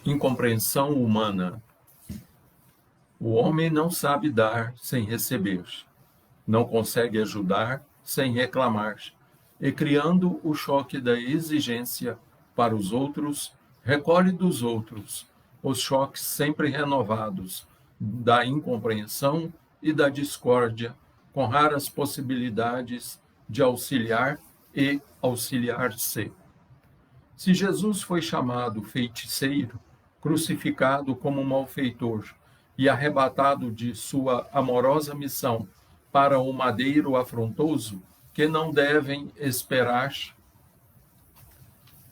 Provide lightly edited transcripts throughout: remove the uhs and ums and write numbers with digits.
Incompreensão humana. O homem não sabe dar sem receber, não consegue ajudar sem reclamar, e criando o choque da exigência para os outros, recolhe dos outros os choques sempre renovados da incompreensão e da discórdia, com raras possibilidades de auxiliar e auxiliar-se. Se Jesus foi chamado feiticeiro, crucificado como malfeitor e arrebatado de sua amorosa missão para o madeiro afrontoso, que não devem esperar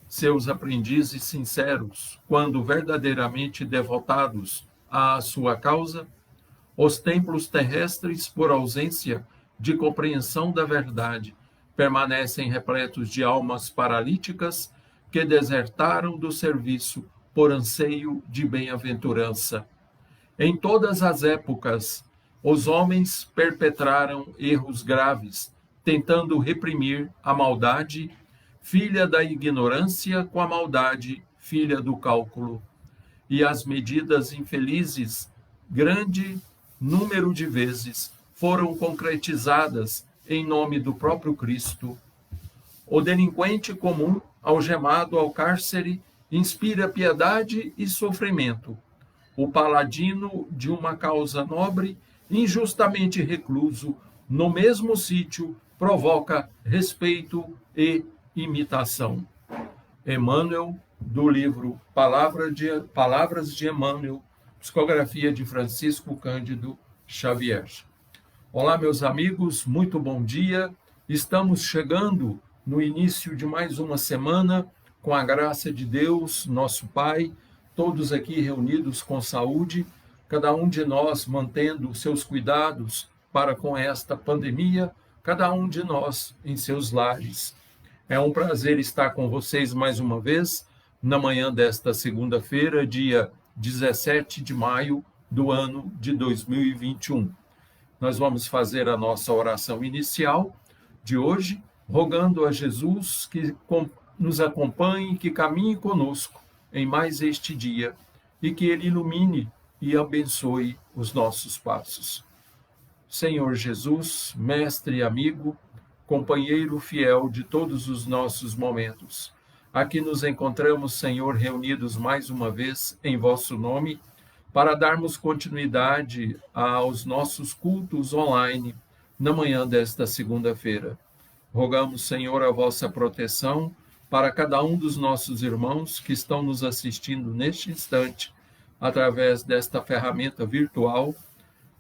seus aprendizes sinceros, quando verdadeiramente devotados à sua causa, os templos terrestres, por ausência de compreensão da verdade, permanecem repletos de almas paralíticas que desertaram do serviço por anseio de bem-aventurança. Em todas as épocas, os homens perpetraram erros graves, tentando reprimir a maldade, filha da ignorância, com a maldade, filha do cálculo. E as medidas infelizes, grande número de vezes, foram concretizadas em nome do próprio Cristo. O delinquente comum, algemado ao cárcere, inspira piedade e sofrimento. O paladino de uma causa nobre, injustamente recluso, no mesmo sítio, provoca respeito e imitação. Emmanuel, do livro Palavras de Emmanuel, psicografia de Francisco Cândido Xavier. Olá, meus amigos, muito bom dia. Estamos chegando no início de mais uma semana, com a graça de Deus, nosso Pai, todos aqui reunidos com saúde, cada um de nós mantendo seus cuidados para com esta pandemia, cada um de nós em seus lares. É um prazer estar com vocês mais uma vez, na manhã desta segunda-feira, dia 17 de maio do ano de 2021. Nós vamos fazer a nossa oração inicial de hoje, rogando a Jesus que nos acompanhe, que caminhe conosco em mais este dia e que Ele ilumine e abençoe os nossos passos. Senhor Jesus, mestre e amigo, companheiro fiel de todos os nossos momentos, aqui nos encontramos, Senhor, reunidos mais uma vez em vosso nome, para darmos continuidade aos nossos cultos online na manhã desta segunda-feira. Rogamos, Senhor, a vossa proteção para cada um dos nossos irmãos que estão nos assistindo neste instante, através desta ferramenta virtual.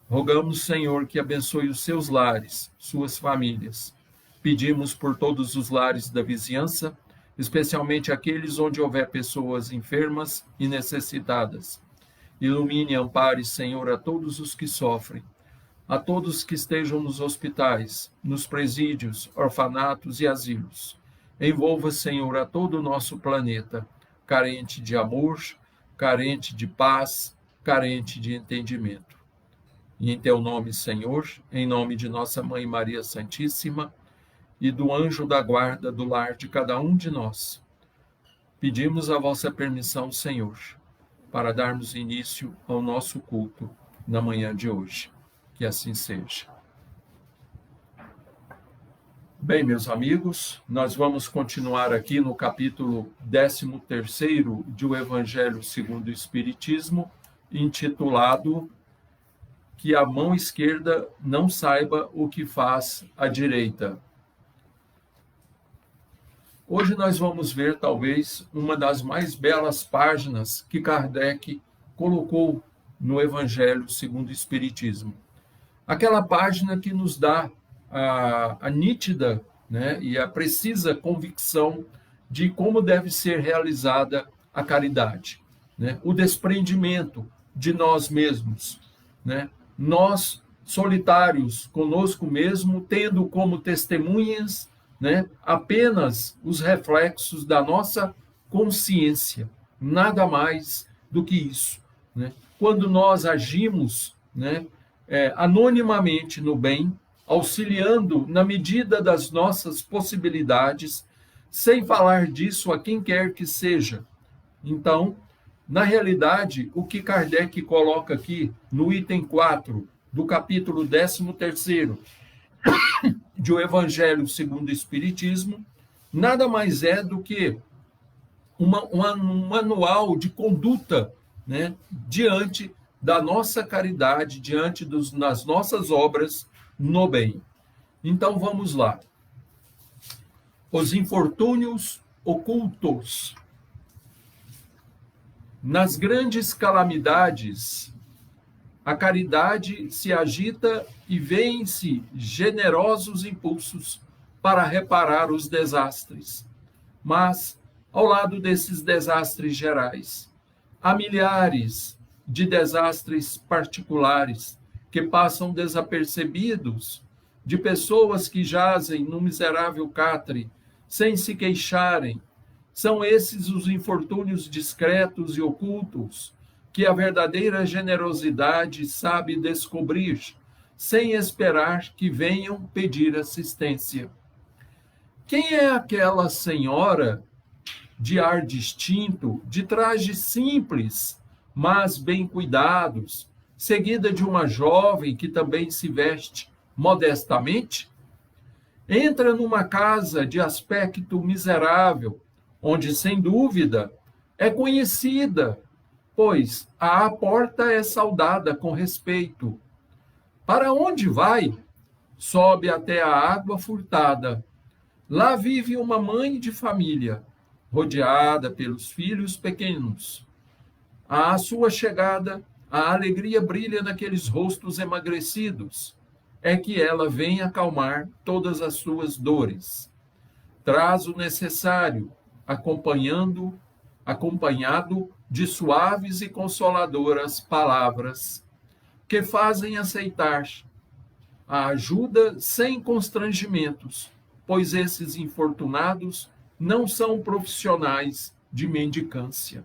Rogamos, Senhor, que abençoe os seus lares, suas famílias. Pedimos por todos os lares da vizinhança, especialmente aqueles onde houver pessoas enfermas e necessitadas. Ilumine e ampare, Senhor, a todos os que sofrem, a todos que estejam nos hospitais, nos presídios, orfanatos e asilos. Envolva, Senhor, a todo o nosso planeta, carente de amor, carente de paz, carente de entendimento. E em teu nome, Senhor, em nome de nossa Mãe Maria Santíssima e do anjo da guarda do lar de cada um de nós, pedimos a vossa permissão, Senhor, para darmos início ao nosso culto na manhã de hoje. Que assim seja. Bem, meus amigos, nós vamos continuar aqui no capítulo 13º de O Evangelho segundo o Espiritismo, intitulado Que a mão esquerda não saiba o que faz a direita. Hoje nós vamos ver, talvez, uma das mais belas páginas que Kardec colocou no Evangelho segundo o Espiritismo. Aquela página que nos dá a nítida, né, e a precisa convicção de como deve ser realizada a caridade, né? O desprendimento de nós mesmos, né? Nós, solitários conosco mesmo, tendo como testemunhas, né, apenas os reflexos da nossa consciência, nada mais do que isso, né? Quando nós agimos, né, anonimamente no bem, auxiliando na medida das nossas possibilidades, sem falar disso a quem quer que seja. Então, na realidade, o que Kardec coloca aqui no item 4 do capítulo 13º de O Evangelho segundo o Espiritismo, nada mais é do que um manual de conduta, né, diante da nossa caridade, diante das nossas obras no bem. Então vamos lá. Os infortúnios ocultos. Nas grandes calamidades, a caridade se agita e vêem-se generosos impulsos para reparar os desastres. Mas, ao lado desses desastres gerais, há milhares de desastres particulares que passam desapercebidos, de pessoas que jazem no miserável catre, sem se queixarem, São esses os infortúnios discretos e ocultos que a verdadeira generosidade sabe descobrir, sem esperar que venham pedir assistência. Quem é aquela senhora de ar distinto, de trajes simples, mas bem cuidados, seguida de uma jovem que também se veste modestamente? Entra numa casa de aspecto miserável, onde, sem dúvida, é conhecida, pois à porta é saudada com respeito. Para onde vai? Sobe até a água furtada. Lá vive uma mãe de família, rodeada pelos filhos pequenos. À sua chegada, a alegria brilha naqueles rostos emagrecidos. É que ela vem acalmar todas as suas dores. Traz o necessário, acompanhado de suaves e consoladoras palavras, que fazem aceitar a ajuda sem constrangimentos, pois esses infortunados não são profissionais de mendicância.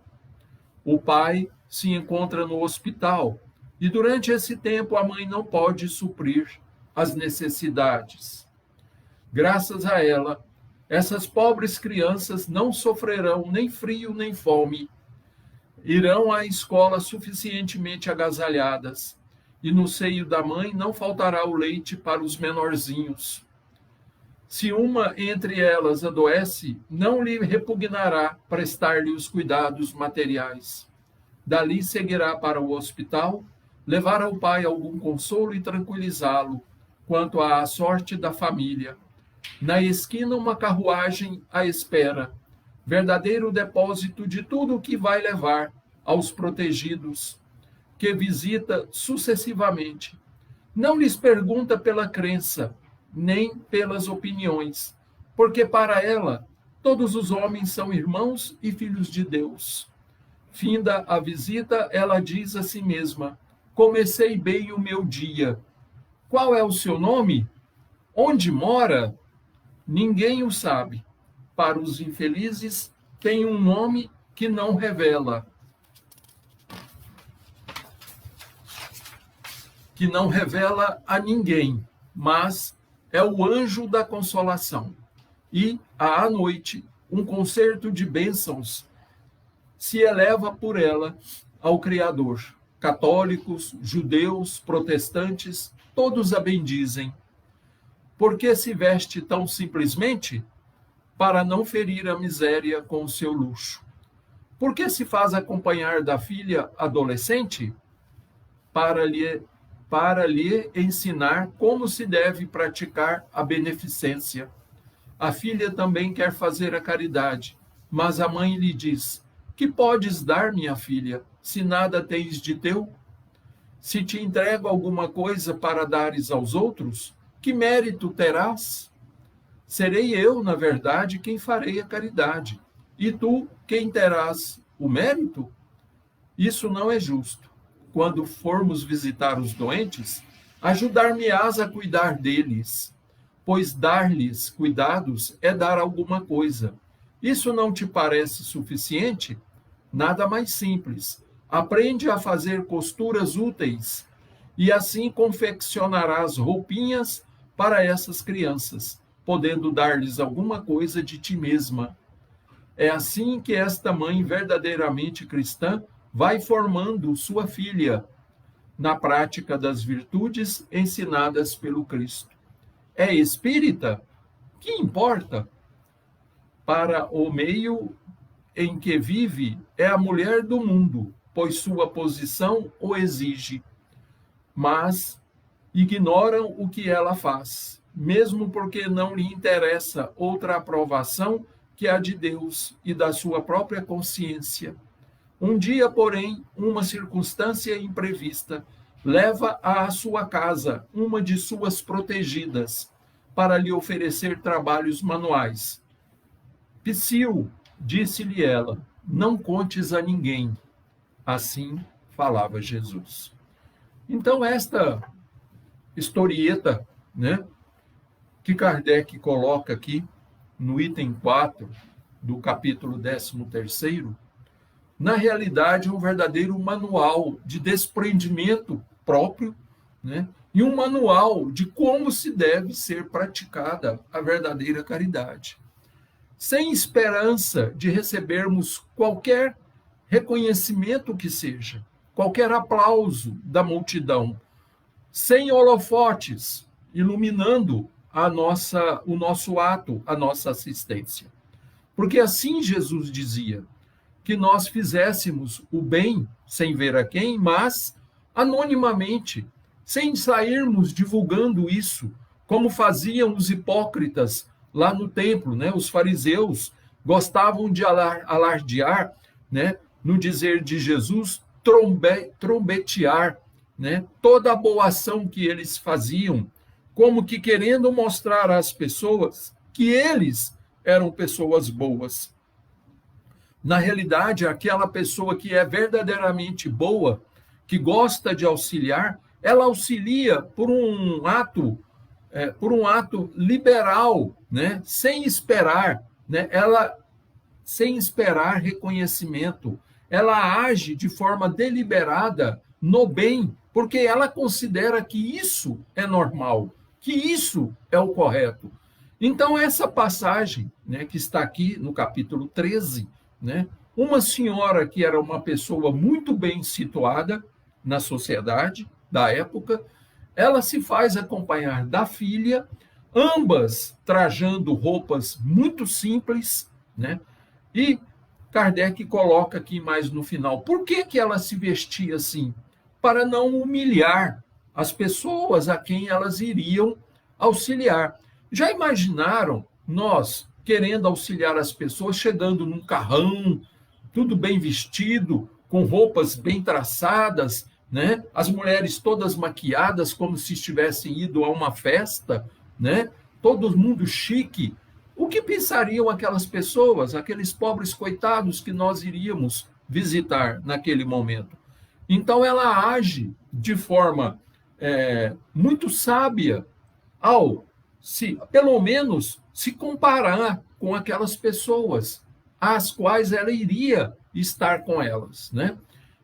O pai se encontra no hospital e, durante esse tempo, a mãe não pode suprir as necessidades. Graças a ela, essas pobres crianças não sofrerão nem frio nem fome, irão à escola suficientemente agasalhadas, e no seio da mãe não faltará o leite para os menorzinhos. Se uma entre elas adoece, não lhe repugnará prestar-lhe os cuidados materiais. Dali seguirá para o hospital, levar ao pai algum consolo e tranquilizá-lo quanto à sorte da família. Na esquina, uma carruagem à espera, verdadeiro depósito de tudo o que vai levar aos protegidos, que visita sucessivamente. Não lhes pergunta pela crença, nem pelas opiniões, porque para ela todos os homens são irmãos e filhos de Deus. Finda a visita, ela diz a si mesma: comecei bem o meu dia. Qual é o seu nome? Onde mora? Ninguém o sabe. Para os infelizes, tem um nome que não revela. Que não revela a ninguém, mas é o anjo da consolação. E, à noite, um concerto de bênçãos se eleva por ela ao Criador. Católicos, judeus, protestantes, todos a bendizem. Por que se veste tão simplesmente? Para não ferir a miséria com o seu luxo. Por que se faz acompanhar da filha adolescente? Para lhe ensinar como se deve praticar a beneficência. A filha também quer fazer a caridade, mas a mãe lhe diz: que podes dar, minha filha, se nada tens de teu? Se te entrego alguma coisa para dares aos outros, que mérito terás? Serei eu, na verdade, quem farei a caridade, e tu quem terás o mérito? Isso não é justo. Quando formos visitar os doentes, ajudar-me-ás a cuidar deles, pois dar-lhes cuidados é dar alguma coisa. Isso não te parece suficiente? Nada mais simples. Aprende a fazer costuras úteis, e assim confeccionarás roupinhas para essas crianças, podendo dar-lhes alguma coisa de ti mesma. É assim que esta mãe verdadeiramente cristã vai formando sua filha na prática das virtudes ensinadas pelo Cristo. É espírita? Que importa? Para o meio em que vive, é a mulher do mundo, pois sua posição o exige. Mas ignoram o que ela faz, mesmo porque não lhe interessa outra aprovação que a de Deus e da sua própria consciência. Um dia, porém, uma circunstância imprevista leva à sua casa uma de suas protegidas para lhe oferecer trabalhos manuais. Psiu, disse-lhe ela, não contes a ninguém. Assim falava Jesus. Então, esta historieta, né, que Kardec coloca aqui no item 4 do capítulo 13º, na realidade é um verdadeiro manual de desprendimento próprio, né? E um manual de como se deve ser praticada a verdadeira caridade. Sem esperança de recebermos qualquer reconhecimento que seja, qualquer aplauso da multidão, sem holofotes iluminando o nosso ato, a nossa assistência. Porque assim Jesus dizia, que nós fizéssemos o bem sem ver a quem, mas anonimamente, sem sairmos divulgando isso, como faziam os hipócritas lá no templo, né? Os fariseus gostavam de alardear, né? No dizer de Jesus, trombetear, né? Toda a boa ação que eles faziam, como que querendo mostrar às pessoas que eles eram pessoas boas. Na realidade, aquela pessoa que é verdadeiramente boa, que gosta de auxiliar, ela auxilia por um ato liberal, né? Sem esperar, né? Sem esperar reconhecimento. Ela age de forma deliberada no bem, porque ela considera que isso é normal, que isso é o correto. Então, essa passagem, né, que está aqui no capítulo 13, né, uma senhora que era uma pessoa muito bem situada na sociedade da época, ela se faz acompanhar da filha, ambas trajando roupas muito simples, né? E Kardec coloca aqui mais no final, por que ela se vestia assim? Para não humilhar as pessoas a quem elas iriam auxiliar. Já imaginaram nós querendo auxiliar as pessoas, chegando num carrão, tudo bem vestido, com roupas bem traçadas, né? As mulheres todas maquiadas, como se tivessem ido a uma festa, né? Todo mundo chique. O que pensariam aquelas pessoas, aqueles pobres coitados que nós iríamos visitar naquele momento? Então, ela age de forma muito sábia ao, pelo menos, se comparar com aquelas pessoas às quais ela iria estar com elas, né?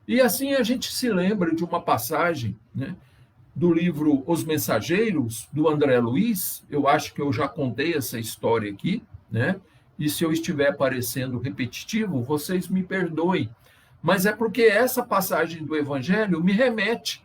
E assim a gente se lembra de uma passagem, né, do livro Os Mensageiros, do André Luiz. Eu acho que eu já contei essa história aqui, né? E se eu estiver parecendo repetitivo, vocês me perdoem. Mas é porque essa passagem do Evangelho me remete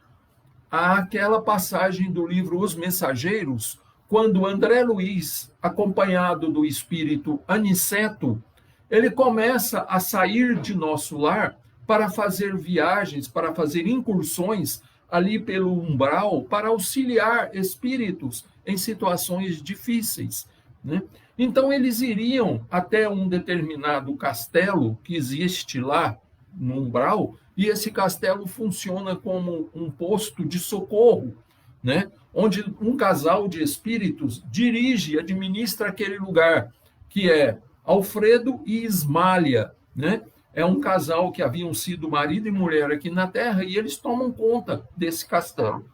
àquela passagem do livro Os Mensageiros, quando André Luiz, acompanhado do espírito Aniceto, ele começa a sair de nosso lar para fazer viagens, para fazer incursões ali pelo umbral, para auxiliar espíritos em situações difíceis, né? Então, eles iriam até um determinado castelo que existe lá no umbral, e esse castelo funciona como um posto de socorro, né? Onde um casal de espíritos dirige, administra aquele lugar, que é Alfredo e Ismália, né? É um casal que haviam sido marido e mulher aqui na Terra, e eles tomam conta desse castelo.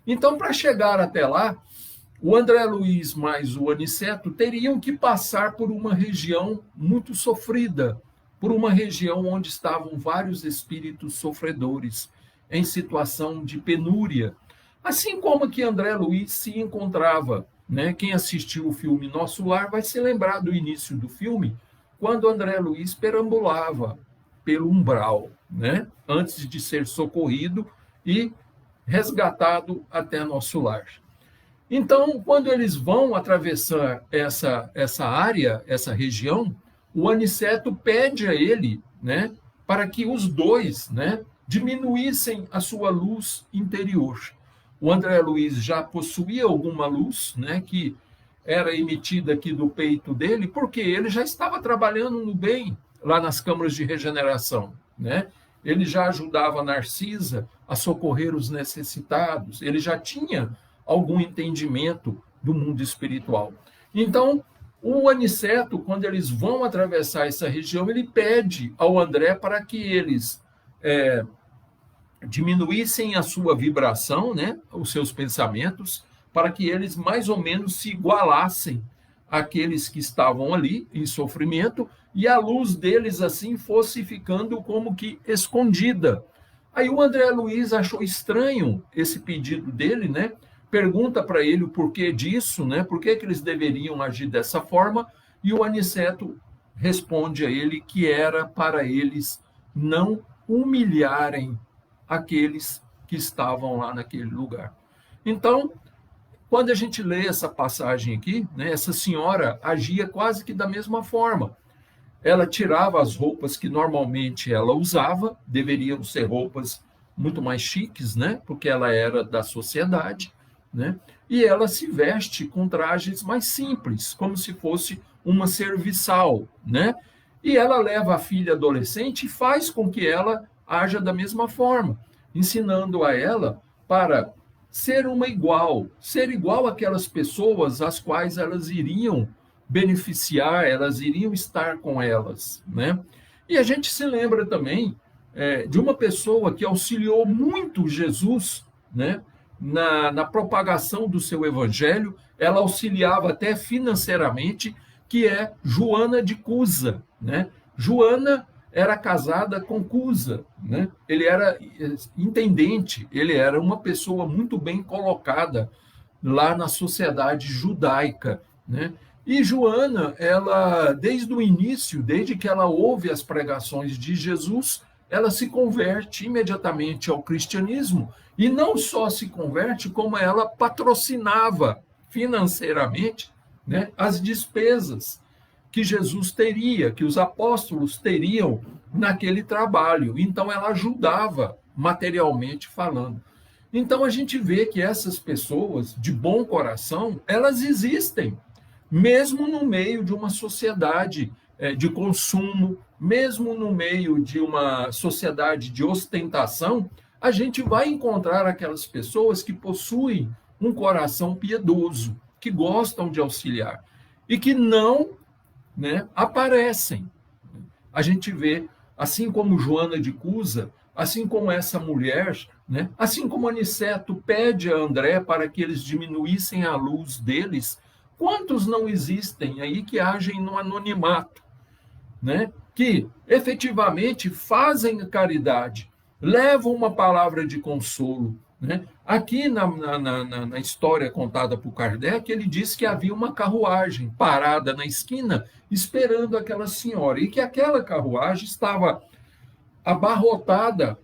Então, para chegar até lá, o André Luiz mais o Aniceto teriam que passar por uma região muito sofrida, por uma região onde estavam vários espíritos sofredores, em situação de penúria. Assim como que André Luiz se encontrava, né? Quem assistiu o filme Nosso Lar vai se lembrar do início do filme, quando André Luiz perambulava pelo umbral, né? Antes de ser socorrido e resgatado até Nosso Lar. Então, quando eles vão atravessar essa área, essa região, o Aniceto pede a ele, né, para que os dois, né, diminuíssem a sua luz interior. O André Luiz já possuía alguma luz, né, que era emitida aqui do peito dele, porque ele já estava trabalhando no bem lá nas câmaras de regeneração, né? Ele já ajudava a Narcisa a socorrer os necessitados, ele já tinha algum entendimento do mundo espiritual. Então, o Aniceto, quando eles vão atravessar essa região, ele pede ao André para que eles diminuíssem a sua vibração, né, os seus pensamentos, para que eles mais ou menos se igualassem aqueles que estavam ali em sofrimento, e a luz deles assim fosse ficando como que escondida. Aí o André Luiz achou estranho esse pedido dele, né? Pergunta para ele o porquê disso, né? Por que eles deveriam agir dessa forma? E o Aniceto responde a ele que era para eles não humilharem aqueles que estavam lá naquele lugar. Então, quando a gente lê essa passagem aqui, né, essa senhora agia quase que da mesma forma. Ela tirava as roupas que normalmente ela usava, deveriam ser roupas muito mais chiques, né, porque ela era da sociedade, né, e ela se veste com trajes mais simples, como se fosse uma serviçal, né, e ela leva a filha adolescente e faz com que ela haja da mesma forma, ensinando a ela para ser igual àquelas pessoas às quais elas iriam beneficiar, elas iriam estar com elas, né? E a gente se lembra também de uma pessoa que auxiliou muito Jesus, né? Na propagação do seu evangelho, ela auxiliava até financeiramente, que é Joana de Cusa, né? Joana era casada com Cusa, né? Ele era intendente, ele era uma pessoa muito bem colocada lá na sociedade judaica, né? E Joana, ela, desde o início, desde que ela ouve as pregações de Jesus, ela se converte imediatamente ao cristianismo, e não só se converte, como ela patrocinava financeiramente, né, as despesas que Jesus teria, que os apóstolos teriam naquele trabalho. Então, ela ajudava materialmente falando. Então, a gente vê que essas pessoas de bom coração, elas existem, mesmo no meio de uma sociedade de consumo, mesmo no meio de uma sociedade de ostentação, a gente vai encontrar aquelas pessoas que possuem um coração piedoso, que gostam de auxiliar e que não, né, aparecem. A gente vê, assim como Joana de Cusa, assim como essa mulher, né, assim como Aniceto pede a André para que eles diminuíssem a luz deles, quantos não existem aí que agem no anonimato, né, que efetivamente fazem caridade, levam uma palavra de consolo, né? Aqui na história contada por Kardec, ele diz que havia uma carruagem parada na esquina esperando aquela senhora, e que aquela carruagem estava abarrotada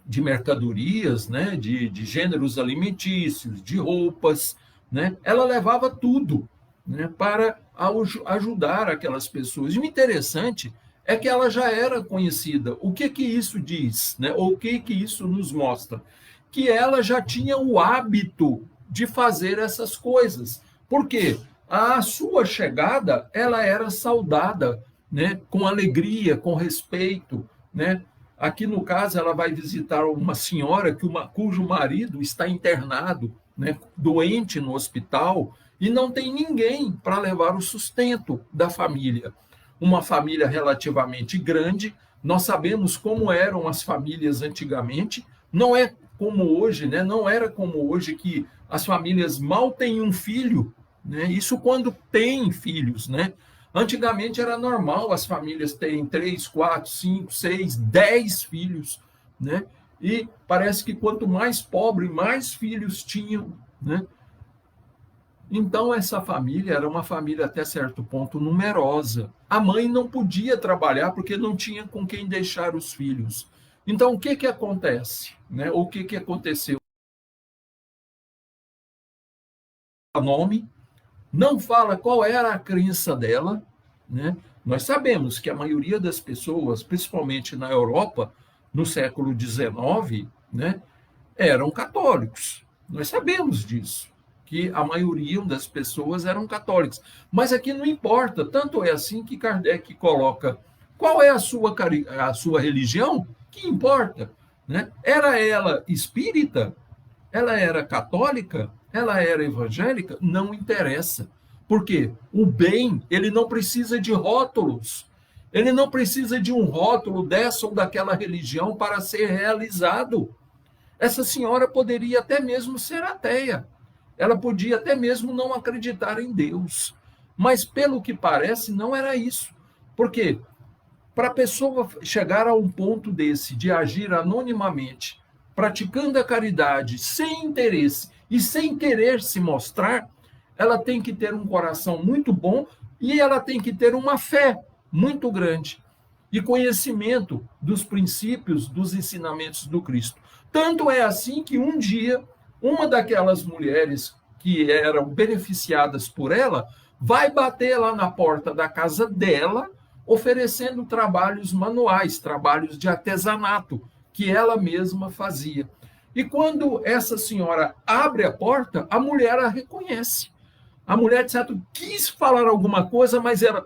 de mercadorias, né, de gêneros alimentícios, de roupas, né? Ela levava tudo, né, para ajudar aquelas pessoas. E o interessante é que ela já era conhecida. O que que isso diz, né? Ou o que que isso nos mostra? Que ela já tinha o hábito de fazer essas coisas. Por quê? A sua chegada, ela era saudada, né, com alegria, com respeito, né? Aqui no caso, ela vai visitar uma senhora cujo marido está internado, né, doente no hospital, e não tem ninguém para levar o sustento da família. Uma família relativamente grande, nós sabemos como eram as famílias antigamente, não é como hoje, né? Não era como hoje que as famílias mal têm um filho, né? Isso quando tem filhos, né? Antigamente era normal as famílias terem 3, 4, 5, 6, 10 filhos, né? E parece que quanto mais pobre, mais filhos tinham, né? Então, essa família era uma família até certo ponto numerosa. A mãe não podia trabalhar porque não tinha com quem deixar os filhos. Então, o que que acontece, né? O que que aconteceu? O nome não fala qual era a crença dela, né? Nós sabemos que a maioria das pessoas, principalmente na Europa, no século XIX, né, eram católicos. Nós sabemos disso, que a maioria das pessoas eram católicas. Mas aqui não importa, tanto é assim que Kardec coloca qual é a sua religião, que importa, né? Era ela espírita? Ela era católica? Ela era evangélica? Não interessa. Por quê? O bem, ele não precisa de rótulos. Ele não precisa de um rótulo dessa ou daquela religião para ser realizado. Essa senhora poderia até mesmo ser ateia. ela podia até mesmo não acreditar em Deus. Mas, pelo que parece, não era isso. Por quê? Para a pessoa chegar a um ponto desse, de agir anonimamente, praticando a caridade sem interesse e sem querer se mostrar, ela tem que ter um coração muito bom e ela tem que ter uma fé muito grande e conhecimento dos princípios, dos ensinamentos do Cristo. Tanto é assim que um dia, uma daquelas mulheres que eram beneficiadas por ela, vai bater lá na porta da casa dela, oferecendo trabalhos manuais, trabalhos de artesanato, que ela mesma fazia. E quando essa senhora abre a porta, a mulher a reconhece. A mulher, de certo, quis falar alguma coisa, mas ela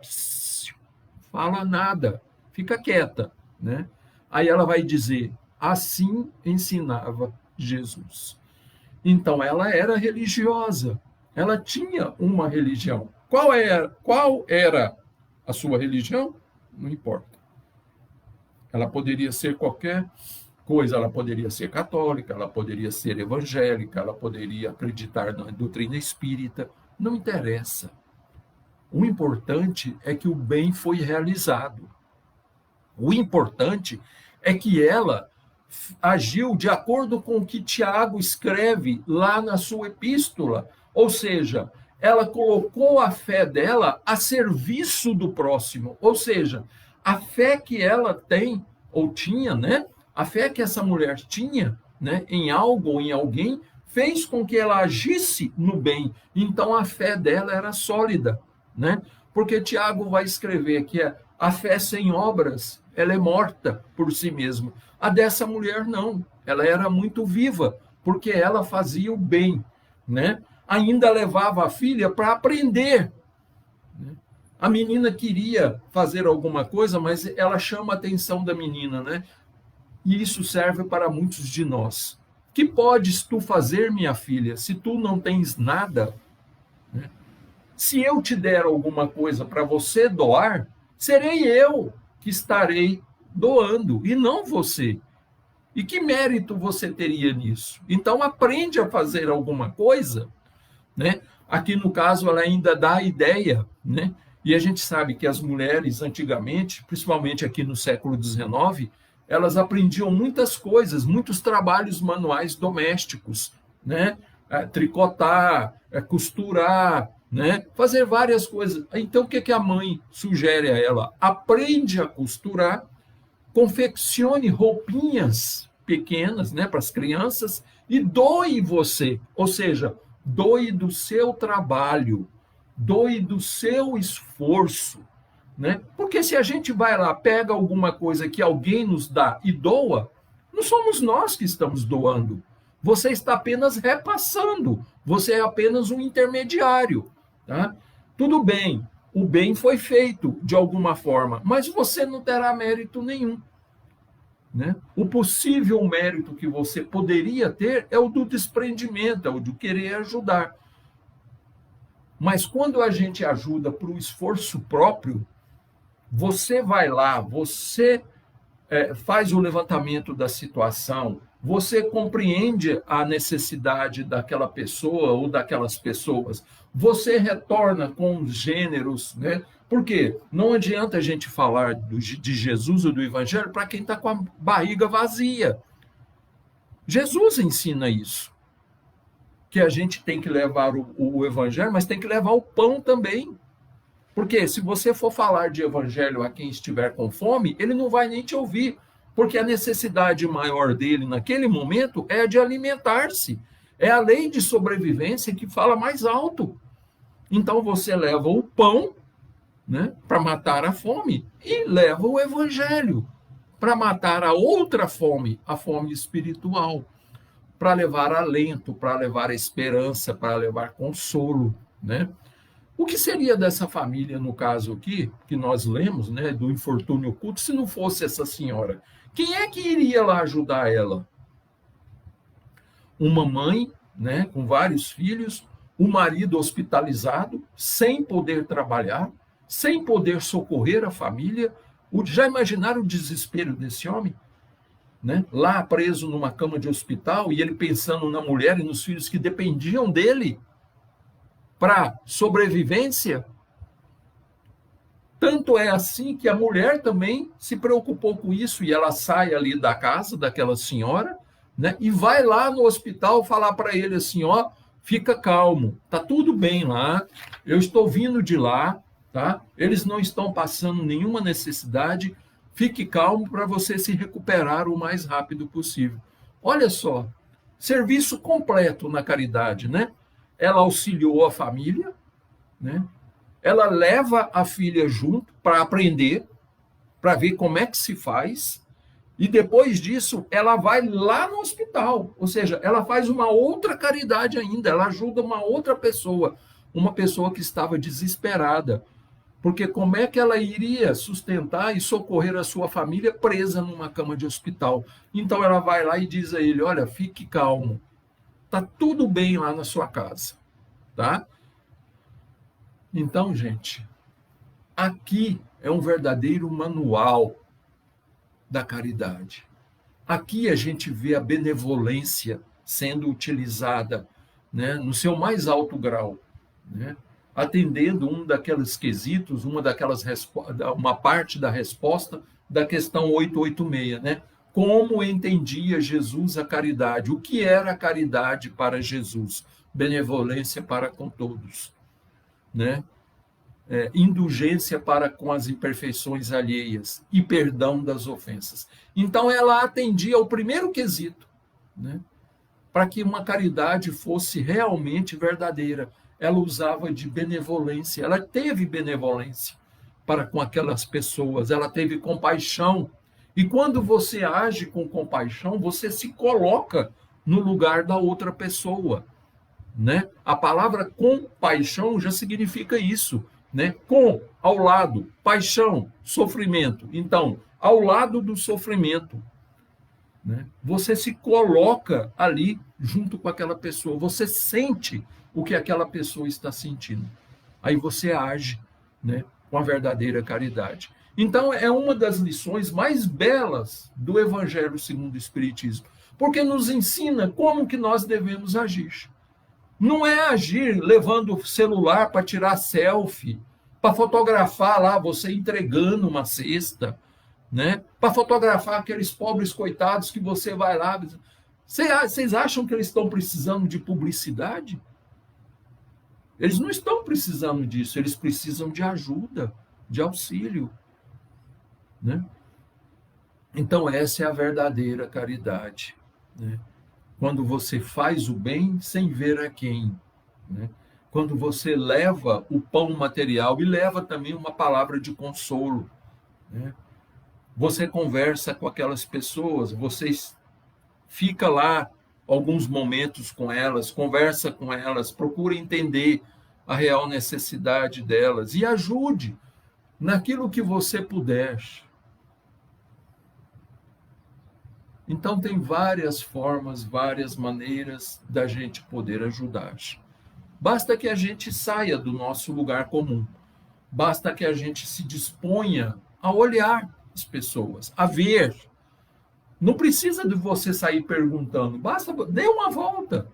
fala nada, fica quieta, né? Aí ela vai dizer: assim ensinava Jesus. Então ela era religiosa, ela tinha uma religião. Qual era a sua religião? Não importa. Ela poderia ser qualquer coisa, ela poderia ser católica, ela poderia ser evangélica, ela poderia acreditar na doutrina espírita, não interessa. O importante é que o bem foi realizado. O importante é que ela agiu de acordo com o que Tiago escreve lá na sua epístola, ou seja, ela colocou a fé dela a serviço do próximo, ou seja, a fé que ela tem ou tinha, né? A fé que essa mulher tinha, né, em algo ou em alguém, fez com que ela agisse no bem. Então a fé dela era sólida, né? Porque Tiago vai escrever que a fé sem obras, ela é morta por si mesma. A dessa mulher não, ela era muito viva, porque ela fazia o bem, né? Ainda levava a filha para aprender. A menina queria fazer alguma coisa, mas ela chama a atenção da menina, né? E isso serve para muitos de nós. Que podes tu fazer, minha filha, se tu não tens nada? Se eu te der alguma coisa para você doar, serei eu que estarei doando, e não você. E que mérito você teria nisso? Então, aprende a fazer alguma coisa, né? Aqui, no caso, ela ainda dá a ideia, né? E a gente sabe que as mulheres, antigamente, principalmente aqui no século XIX, elas aprendiam muitas coisas, muitos trabalhos manuais domésticos, né? Tricotar, costurar, né? Fazer várias coisas. Então, o que a mãe sugere a ela? Aprende a costurar, confeccione roupinhas pequenas, né, para as crianças e doe você, ou seja, doe do seu trabalho, doe do seu esforço, né? Porque se a gente vai lá, pega alguma coisa que alguém nos dá e doa, não somos nós que estamos doando. Você está apenas repassando, você é apenas um intermediário, tá? Tudo bem, o bem foi feito de alguma forma, mas você não terá mérito nenhum, né? O possível mérito que você poderia ter é o do desprendimento, é o de querer ajudar. Mas quando a gente ajuda por um esforço próprio, você vai lá, você faz o levantamento da situação, você compreende a necessidade daquela pessoa ou daquelas pessoas, você retorna com os gêneros, né? Porque não adianta a gente falar de Jesus ou do Evangelho para quem está com a barriga vazia. Jesus ensina isso, que a gente tem que levar o Evangelho, mas tem que levar o pão também. Porque se você for falar de Evangelho a quem estiver com fome, ele não vai nem te ouvir, porque a necessidade maior dele naquele momento é de alimentar-se. É a lei de sobrevivência que fala mais alto. Então você leva o pão, né, para matar a fome, e leva o Evangelho para matar a outra fome, a fome espiritual, para levar alento, para levar esperança, para levar consolo, né? O que seria dessa família, no caso aqui, que nós lemos, né, do infortúnio oculto, se não fosse essa senhora? Quem é que iria lá ajudar ela? Uma mãe, né, com vários filhos, o marido hospitalizado, sem poder trabalhar, sem poder socorrer a família. Já imaginaram o desespero desse homem? né? Lá preso numa cama de hospital, e ele pensando na mulher e nos filhos que dependiam dele para sobrevivência. Tanto é assim que a mulher também se preocupou com isso, e ela sai ali da casa daquela senhora, né, e vai lá no hospital falar para ele assim, ó, fica calmo, tá tudo bem lá, eu estou vindo de lá, tá? Eles não estão passando nenhuma necessidade, fique calmo para você se recuperar o mais rápido possível. Olha só, serviço completo na caridade, né? Ela auxiliou a família, né? Ela leva a filha junto para aprender, para ver como é que se faz, e depois disso ela vai lá no hospital, ou seja, ela faz uma outra caridade ainda, ela ajuda uma outra pessoa, uma pessoa que estava desesperada, porque como é que ela iria sustentar e socorrer a sua família presa numa cama de hospital? Então ela vai lá e diz a ele, olha, fique calmo, tá tudo bem lá na sua casa, tá? Então, gente, aqui é um verdadeiro manual da caridade. Aqui a gente vê a benevolência sendo utilizada, né, no seu mais alto grau, né, atendendo um daqueles quesitos, uma parte da resposta da questão 886, né? Como entendia Jesus a caridade? O que era a caridade para Jesus? Benevolência para com todos, né? Indulgência para com as imperfeições alheias e perdão das ofensas. Então, ela atendia ao primeiro quesito, né? Para que uma caridade fosse realmente verdadeira. Ela usava de benevolência, ela teve benevolência para com aquelas pessoas, ela teve compaixão. E quando você age com compaixão, você se coloca no lugar da outra pessoa, né? A palavra compaixão já significa isso, né? Com, ao lado, paixão, sofrimento. Então, ao lado do sofrimento, né? Você se coloca ali junto com aquela pessoa, você sente o que aquela pessoa está sentindo. Aí você age, né, com a verdadeira caridade. Então, é uma das lições mais belas do Evangelho segundo o Espiritismo, porque nos ensina como que nós devemos agir. Não é agir levando o celular para tirar selfie, para fotografar lá você entregando uma cesta, né? Para fotografar aqueles pobres coitados que você vai lá. Vocês acham que eles estão precisando de publicidade? Eles não estão precisando disso, eles precisam de ajuda, de auxílio, né? Então, essa é a verdadeira caridade, né? Quando você faz o bem sem ver a quem, né? Quando você leva o pão material e leva também uma palavra de consolo, né? Você conversa com aquelas pessoas, você fica lá alguns momentos com elas, conversa com elas, procura entender a real necessidade delas e ajude naquilo que você puder. Então, tem várias formas, várias maneiras da gente poder ajudar. Basta que a gente saia do nosso lugar comum. Basta que a gente se disponha a olhar as pessoas, a ver. Não precisa de você sair perguntando, basta, dê uma volta.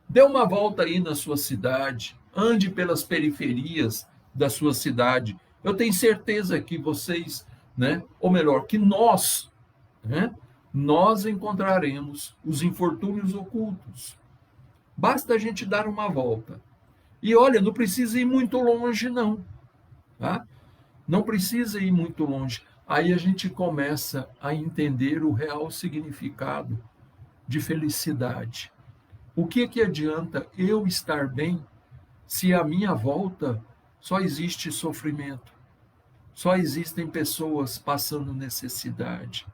Dê uma volta aí na sua cidade, ande pelas periferias da sua cidade. Eu tenho certeza que vocês, né, ou melhor, que nós, né, nós encontraremos os infortúnios ocultos. Basta a gente dar uma volta. E olha, não precisa ir muito longe, não. Tá? Não precisa ir muito longe. Aí a gente começa a entender o real significado de felicidade. O que adianta eu estar bem se à minha volta só existe sofrimento? Só existem pessoas passando necessidade.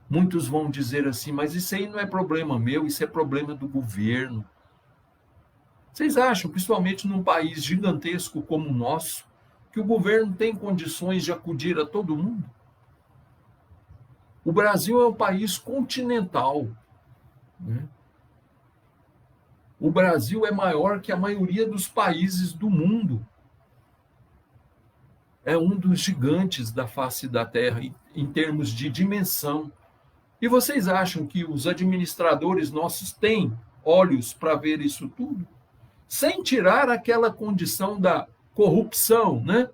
Muitos vão dizer assim, mas isso aí não é problema meu, isso é problema do governo. Vocês acham, principalmente num país gigantesco como o nosso, que o governo tem condições de acudir a todo mundo? O Brasil é um país continental, né? O Brasil é maior que a maioria dos países do mundo. É um dos gigantes da face da Terra em termos de dimensão. E vocês acham que os administradores nossos têm olhos para ver isso tudo? Sem tirar aquela condição da corrupção, né?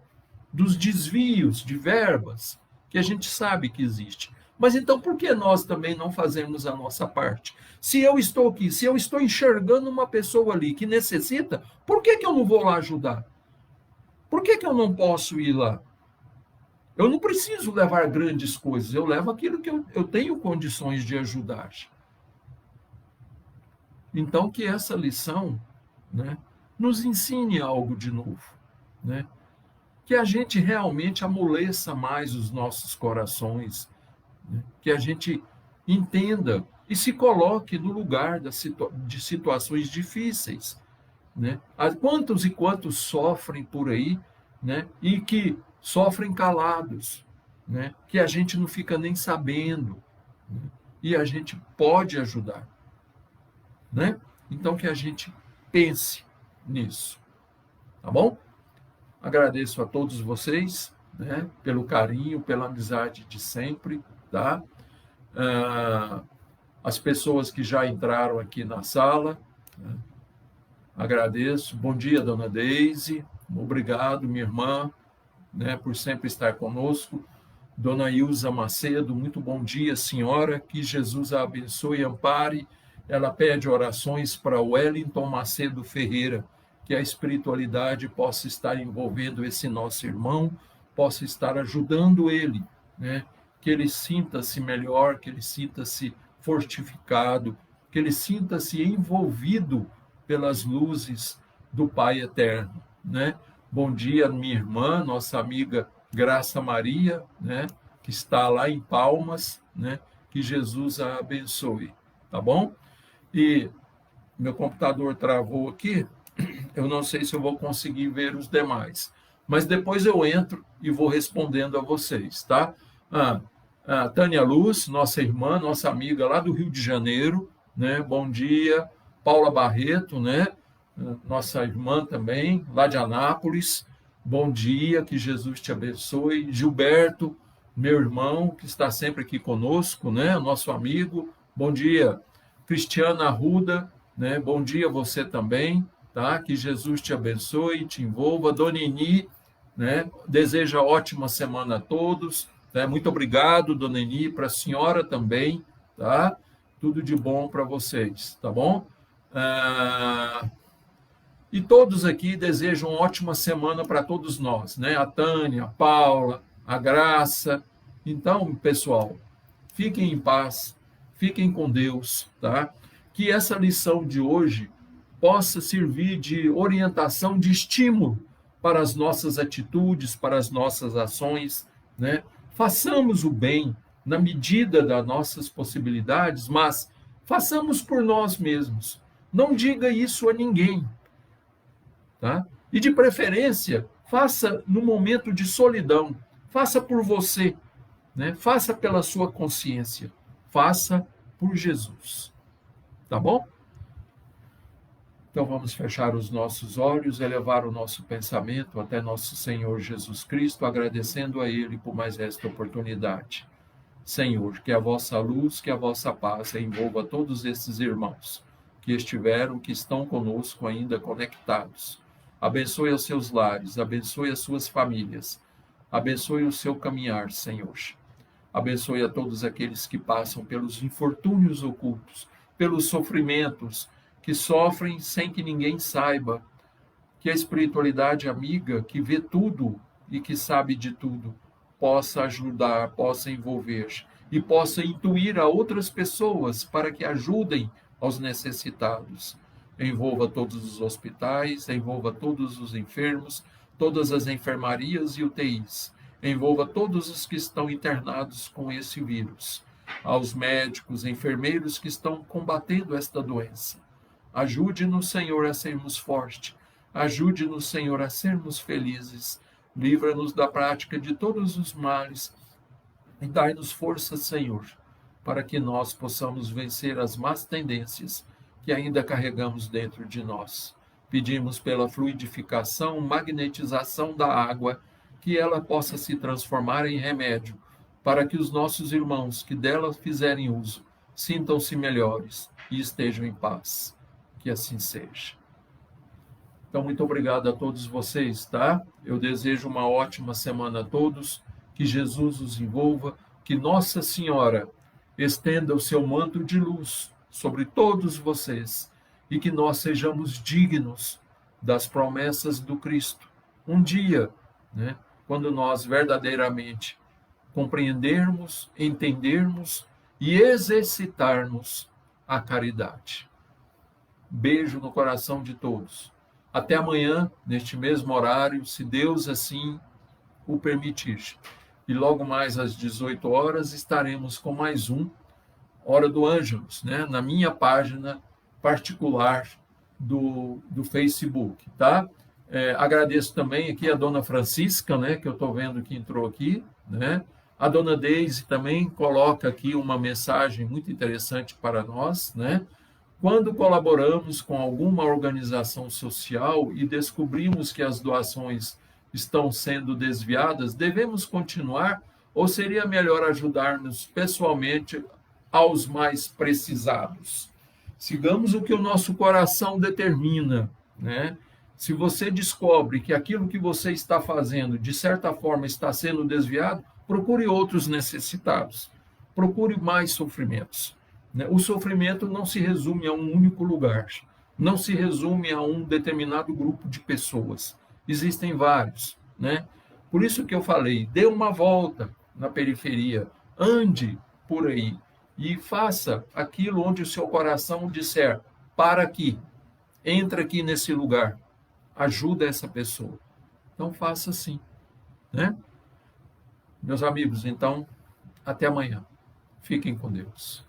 Dos desvios de verbas, que a gente sabe que existe. Mas então por que nós também não fazemos a nossa parte? Se eu estou aqui, se eu estou enxergando uma pessoa ali que necessita, por que eu não vou lá ajudar? Por que eu não posso ir lá? Eu não preciso levar grandes coisas, eu levo aquilo que eu tenho condições de ajudar. Então, que essa lição, né, nos ensine algo de novo, né? Que a gente realmente amoleça mais os nossos corações, né? Que a gente entenda e se coloque no lugar de situações difíceis, né? Quantos e quantos sofrem por aí, né? E que sofrem calados, né? Que a gente não fica nem sabendo, né? E a gente pode ajudar, né? Então que a gente pense nisso, tá bom? Agradeço a todos vocês, né? Pelo carinho, pela amizade de sempre, tá? As pessoas que já entraram aqui na sala, né? Agradeço. Bom dia, dona Deise. Obrigado, minha irmã, né, por sempre estar conosco. Dona Ilza Macedo, muito bom dia, senhora. Que Jesus a abençoe e ampare. Ela pede orações para Wellington Macedo Ferreira, que a espiritualidade possa estar envolvendo esse nosso irmão, possa estar ajudando ele, né? Que ele sinta-se melhor, que ele sinta-se fortificado, que ele sinta-se envolvido pelas luzes do Pai Eterno, né? Bom dia, minha irmã, nossa amiga Graça Maria, né? Que está lá em Palmas, né? Que Jesus a abençoe, tá bom? E meu computador travou aqui, eu não sei se eu vou conseguir ver os demais, mas depois eu entro e vou respondendo a vocês, tá? A Tânia Luz, nossa irmã, nossa amiga lá do Rio de Janeiro, né? Bom dia. Paula Barreto, né? Nossa irmã também, lá de Anápolis. Bom dia, que Jesus te abençoe. Gilberto, meu irmão, que está sempre aqui conosco, né? Nosso amigo. Bom dia. Cristiana Arruda, né? Bom dia você também, tá? Que Jesus te abençoe, te envolva. Dona Eni, né? Deseja ótima semana a todos, né? Muito obrigado, Dona Eni, para a senhora também, tá? Tudo de bom para vocês, tá bom? E todos aqui desejam ótima semana para todos nós, né? A Tânia, a Paula, a Graça. Então, pessoal, fiquem em paz, fiquem com Deus, tá? Que essa lição de hoje possa servir de orientação, de estímulo para as nossas atitudes, para as nossas ações, né? Façamos o bem na medida das nossas possibilidades, mas façamos por nós mesmos. Não diga isso a ninguém, tá? E de preferência, faça no momento de solidão, faça por você, né? Faça pela sua consciência, faça por Jesus, tá bom? Então vamos fechar os nossos olhos, elevar o nosso pensamento até nosso Senhor Jesus Cristo, agradecendo a Ele por mais esta oportunidade. Senhor, que a vossa luz, que a vossa paz envolva todos esses irmãos que estiveram, que estão conosco ainda conectados. Abençoe os seus lares, abençoe as suas famílias, abençoe o seu caminhar, Senhor. Abençoe a todos aqueles que passam pelos infortúnios ocultos, pelos sofrimentos, que sofrem sem que ninguém saiba. Que a espiritualidade amiga, que vê tudo e que sabe de tudo, possa ajudar, possa envolver e possa intuir a outras pessoas para que ajudem aos necessitados. Envolva todos os hospitais, envolva todos os enfermos, todas as enfermarias e UTIs. Envolva todos os que estão internados com esse vírus. Aos médicos, enfermeiros que estão combatendo esta doença. Ajude-nos, Senhor, a sermos fortes. Ajude-nos, Senhor, a sermos felizes. Livra-nos da prática de todos os males e dai-nos força, Senhor, para que nós possamos vencer as más tendências que ainda carregamos dentro de nós. Pedimos pela fluidificação, magnetização da água, que ela possa se transformar em remédio para que os nossos irmãos que dela fizerem uso sintam-se melhores e estejam em paz. Que assim seja. Então, muito obrigado a todos vocês, tá? Eu desejo uma ótima semana a todos, que Jesus os envolva, que Nossa Senhora estenda o seu manto de luz sobre todos vocês e que nós sejamos dignos das promessas do Cristo. Um dia, né, quando nós verdadeiramente compreendermos, entendermos e exercitarmos a caridade. Beijo no coração de todos. Até amanhã, neste mesmo horário, se Deus assim o permitir. E logo mais às 18 horas estaremos com mais um Hora do Ângelus, né? Na minha página particular do Facebook, tá? Agradeço também aqui a dona Francisca, né? Que eu estou vendo que entrou aqui, né? A dona Deise também coloca aqui uma mensagem muito interessante para nós, né? Quando colaboramos com alguma organização social e descobrimos que as doações estão sendo desviadas, devemos continuar ou seria melhor ajudar-nos pessoalmente aos mais precisados? Sigamos o que o nosso coração determina, né? Se você descobre que aquilo que você está fazendo, de certa forma, está sendo desviado, procure outros necessitados. Procure mais sofrimentos. O sofrimento não se resume a um único lugar, não se resume a um determinado grupo de pessoas. Existem vários, né? Por isso que eu falei, dê uma volta na periferia, ande por aí e faça aquilo onde o seu coração disser, para aqui, entra aqui nesse lugar, ajuda essa pessoa. Então faça assim, né? Meus amigos, então, até amanhã. Fiquem com Deus.